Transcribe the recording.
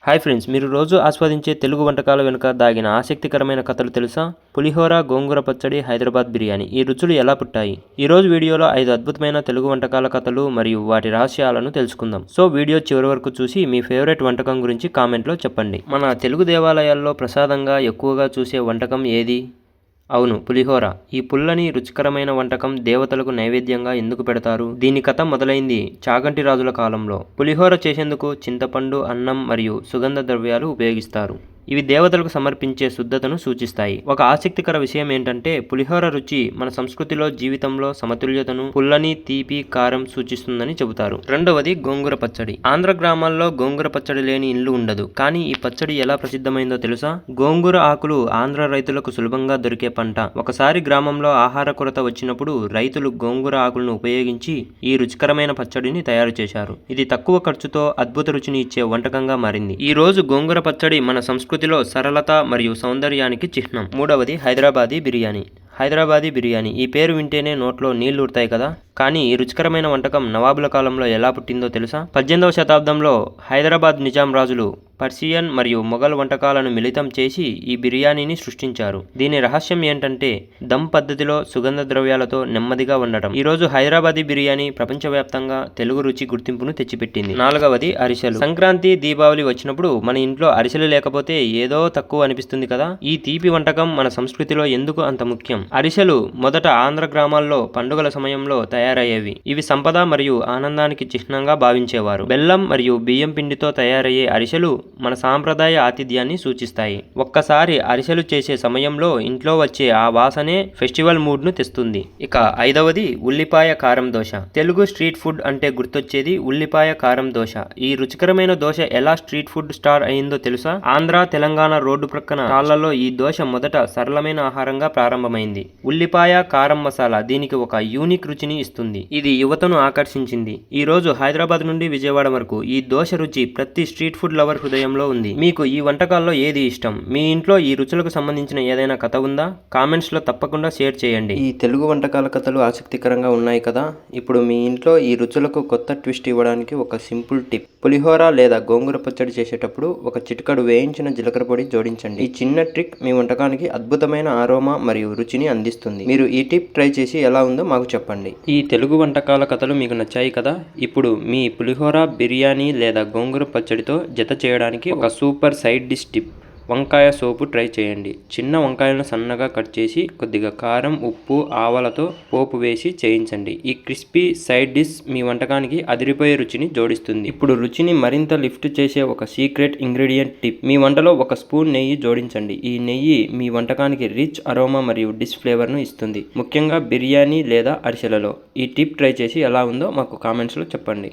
Hi friends, మీరు రోజు ఆస్వాదించే తెలుగు వంటకాల వెనుక దాగిన ఆసక్తికరమైన కథలు తెలుసా? పులిహోర, గోంగూర పచ్చడి, హైదరాబాద్ బిర్యానీ ఈ రుచులు ఎలా పుట్టాయి? ఈ రోజు వీడియోలో 5 అద్భుతమైన తెలుగు వంటకాల కథలు మరియు వాటి రహస్యాలను తెలుసుకుందాం. సో వీడియో చివరి వరకు చూసి మీ ఫేవరెట్ వంటకం గురించి కామెంట్లో చెప్పండి. మన తెలుగు దేవాలయాల్లో ప్రసాదంగా ఎక్కువగా చూసే వంటకం ఏది? అవును, పులిహోర. ఈ పుల్లని రుచికరమైన వంటకం దేవతలకు నైవేద్యంగా ఎందుకు పెడతారు? దీని కథ మొదలైంది చాగంటి రాజుల కాలంలో. పులిహోర చేసేందుకు చింతపండు, అన్నం మరియు సుగంధ ద్రవ్యాలు ఉపయోగిస్తారు. ఇవి దేవతలకు సమర్పించే శుద్ధతను సూచిస్తాయి. ఒక ఆసక్తికర విషయం ఏంటంటే పులిహోర రుచి మన సంస్కృతిలో జీవితంలో సమతుల్యతను, పుల్లని, తీపి, కారం సూచిస్తుందని చెబుతారు. రెండవది గోంగూర పచ్చడి. ఆంధ్ర గ్రామాల్లో గోంగూర పచ్చడి లేని ఇల్లు ఉండదు. కానీ ఈ పచ్చడి ఎలా ప్రసిద్ధమైందో తెలుసా? గోంగూర ఆకులు ఆంధ్ర రైతులకు సులభంగా దొరికే పంట. ఒకసారి గ్రామంలో ఆహార కొరత వచ్చినప్పుడు రైతులు గోంగూర ఆకులను ఉపయోగించి ఈ రుచికరమైన పచ్చడిని తయారు చేశారు. ఇది తక్కువ ఖర్చుతో అద్భుత రుచిని ఇచ్చే వంటకంగా మారింది. ఈ రోజు గోంగూర పచ్చడి మన సంస్కృతిలో సరళత మరియు సౌందర్యానికి చిహ్నం. మూడవది హైదరాబాదీ బిర్యానీ. హైదరాబాదీ బిర్యానీ ఈ పేరు వింటేనే నోట్లో నీళ్లు ఊరుతాయి కదా. కానీ ఈ రుచికరమైన వంటకం నవాబుల కాలంలో ఎలా పుట్టిందో తెలుసా? 18వ శతాబ్దంలో హైదరాబాద్ నిజాం రాజులు పర్షియన్ మరియు మొఘల్ వంటకాలను మిళితం చేసి ఈ బిర్యానీని సృష్టించారు. దీని రహస్యం ఏంటంటే దమ్ పద్ధతిలో సుగంధ ద్రవ్యాలతో నెమ్మదిగా వండటం. ఈ రోజు హైదరాబాదీ బిర్యానీ ప్రపంచవ్యాప్తంగా తెలుగు రుచి గుర్తింపును తెచ్చిపెట్టింది. నాలుగవది అరిసెలు. సంక్రాంతి, దీపావళి వచ్చినప్పుడు మన ఇంట్లో అరిసెలు లేకపోతే ఏదో తక్కువ అనిపిస్తుంది కదా. ఈ తీపి వంటకం మన సంస్కృతిలో ఎందుకు అంత ముఖ్యం? అరిసెలు మొదట ఆంధ్ర గ్రామాల్లో పండుగల సమయంలో తయారయ్యేవి. ఇవి సంపద మరియు ఆనందానికి చిహ్నంగా భావించేవారు. బెల్లం మరియు బియ్యం పిండితో తయారయ్యే అరిసెలు మన సాంప్రదాయ ఆతిథ్యాన్ని సూచిస్తాయి. ఒక్కసారి అరిసెలు చేసే సమయంలో ఇంట్లో వచ్చే ఆ వాసనే ఫెస్టివల్ మూడ్ ను తెస్తుంది. ఇక ఐదవది ఉల్లిపాయ కారం దోశ. తెలుగు స్ట్రీట్ ఫుడ్ అంటే గుర్తొచ్చేది ఉల్లిపాయ కారం దోశ. ఈ రుచికరమైన దోశ ఎలా స్ట్రీట్ ఫుడ్ స్టార్ అయిందో తెలుసా? ఆంధ్ర, తెలంగాణ రోడ్డు ప్రక్కన స్టాళ్లలో ఈ దోశ మొదట సరళమైన ఆహారంగా ప్రారంభమైంది. ఉల్లిపాయ కారం మసాలా దీనికి ఒక యూనిక్ రుచిని ఇస్తుంది. ఇది యువతను ఆకర్షించింది. ఈ రోజు హైదరాబాద్ నుండి విజయవాడ వరకు ఈ దోశ రుచి ప్రతి స్ట్రీట్ ఫుడ్ లవర్ హృదయంలో ఉంది. మీకు ఈ వంటకాల్లో ఏది ఇష్టం? మీ ఇంట్లో ఈ రుచులకు సంబంధించిన ఏదైనా కథ ఉందా? కామెంట్స్ లో తప్పకుండా షేర్ చేయండి. ఈ తెలుగు వంటకాల కథలు ఆసక్తికరంగా ఉన్నాయి కదా. ఇప్పుడు మీ ఇంట్లో ఈ రుచులకు కొత్త ట్విస్ట్ ఇవ్వడానికి ఒక సింపుల్ టిప్. పులిహోర లేదా గోంగూర పచ్చడి చేసేటప్పుడు ఒక చిటికెడు వేయించిన జీలకర్ర పొడి జోడించండి. ఈ చిన్న ట్రిక్ మీ వంటకానికి అద్భుతమైన ఆరోమా మరియు రుచిని అందిస్తుంది. మీరు ఈ టిప్ ట్రై చేసి ఎలా ఉందో మాకు చెప్పండి. ఈ తెలుగు వంటకాల కథలు మీకు నచ్చాయి కదా. ఇప్పుడు మీ పులిహోర, బిర్యానీ లేదా గోంగూర పచ్చడితో జత చేయడానికి ఒక సూపర్ సైడ్ డిష్ టిప్. వంకాయ సోపు ట్రై చేయండి. చిన్న వంకాయలను సన్నగా కట్ చేసి కొద్దిగా కారం, ఉప్పు, ఆవాలతో పోపు వేసి చేయించండి. ఈ క్రిస్పీ సైడ్ డిష్ మీ వంటకానికి అదిరిపోయే రుచిని జోడిస్తుంది. ఇప్పుడు రుచిని మరింత లిఫ్ట్ చేసే ఒక సీక్రెట్ ఇంగ్రీడియంట్ టిప్. మీ వంటలో ఒక స్పూన్ నెయ్యి జోడించండి. ఈ నెయ్యి మీ వంటకానికి రిచ్ అరోమా మరియు డిష్ ఫ్లేవర్ను ఇస్తుంది, ముఖ్యంగా బిర్యానీ లేదా అరిసెలలో. ఈ టిప్ ట్రై చేసి ఎలా ఉందో మాకు కామెంట్స్లో చెప్పండి.